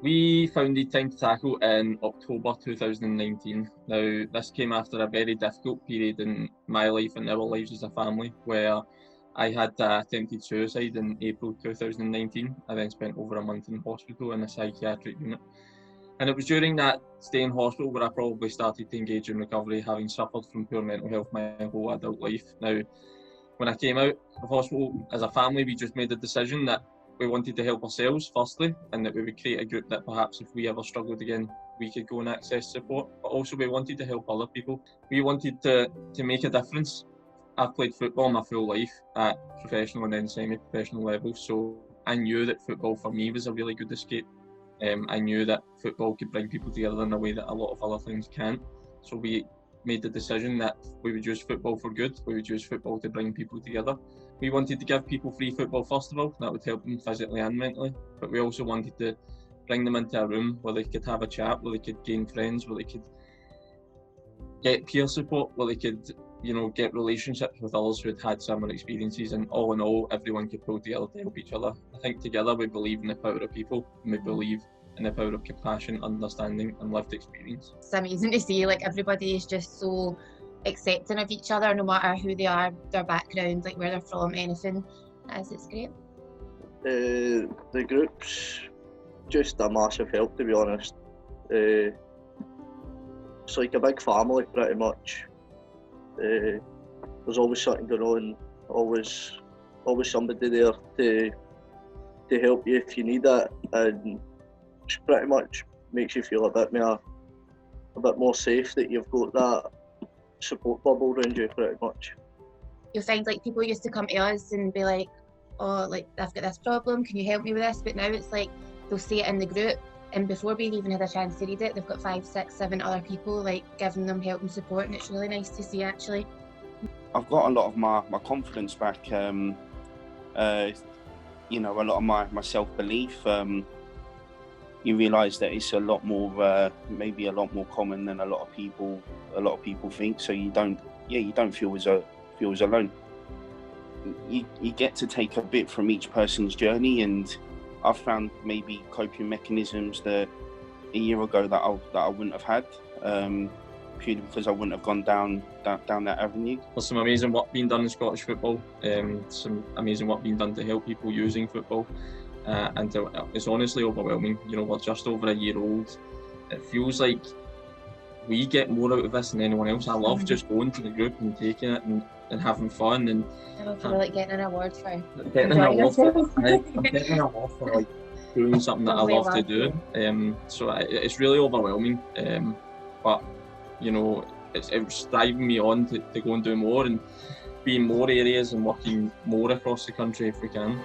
We founded Time to Tackle in October 2019. Now, this came after a very difficult period in my life and our lives as a family, where I had attempted suicide in April 2019. I then spent over a month in hospital in a psychiatric unit. And it was during that stay in hospital where I probably started to engage in recovery, having suffered from poor mental health my whole adult life. Now, when I came out of hospital, as a family, we just made the decision that we wanted to help ourselves firstly, and that we would create a group that perhaps if we ever struggled again, we could go and access support. But also we wanted to help other people. We wanted to make a difference. I've played football my full life at professional and then semi-professional levels, so I knew that football for me was a really good escape. I knew that football could bring people together in a way that a lot of other things can't. So we made the decision that we would use football for good. We would use football to bring people together. We wanted to give people free football first of all. That would help them physically and mentally. But we also wanted to bring them into a room where they could have a chat, where they could gain friends, where they could get peer support, where they could, get relationships with others who had had similar experiences. And all in all, everyone could pull together to help each other. I think together we believe in the power of people, and we believe in the power of compassion, understanding and lived experience. It's amazing to see everybody is just so accepting of each other, no matter who they are, their background, where they're from, anything. It's great. The group's just a massive help, to be honest. It's like a big family pretty much. There's always something going on, always somebody there to help you if you need it, and pretty much makes you feel a bit more safe that you've got that support bubble around you pretty much. You'll find people used to come to us and be like, oh, I've got this problem, can you help me with this? But now it's they'll say it in the group, and before we've even had a chance to read it, they've got 5, 6, 7 other people giving them help and support, and it's really nice to see actually. I've got a lot of my confidence back, a lot of my self-belief. You realise that it's a lot more, maybe a lot more common than a lot of people think. So you don't feel as alone. You get to take a bit from each person's journey, and I've found maybe coping mechanisms that a year ago that I wouldn't have had, purely because I wouldn't have gone down that avenue. There's some amazing work being done in Scottish football, some amazing work being done to help people using football. And it's honestly overwhelming. We're just over a year old. It feels like we get more out of this than anyone else. I love just going to the group and taking it and having fun. And I feel like getting an award for getting an award for doing something that I love to do. So it's really overwhelming. But it's driving me on to go and do more and be in more areas and working more across the country if we can.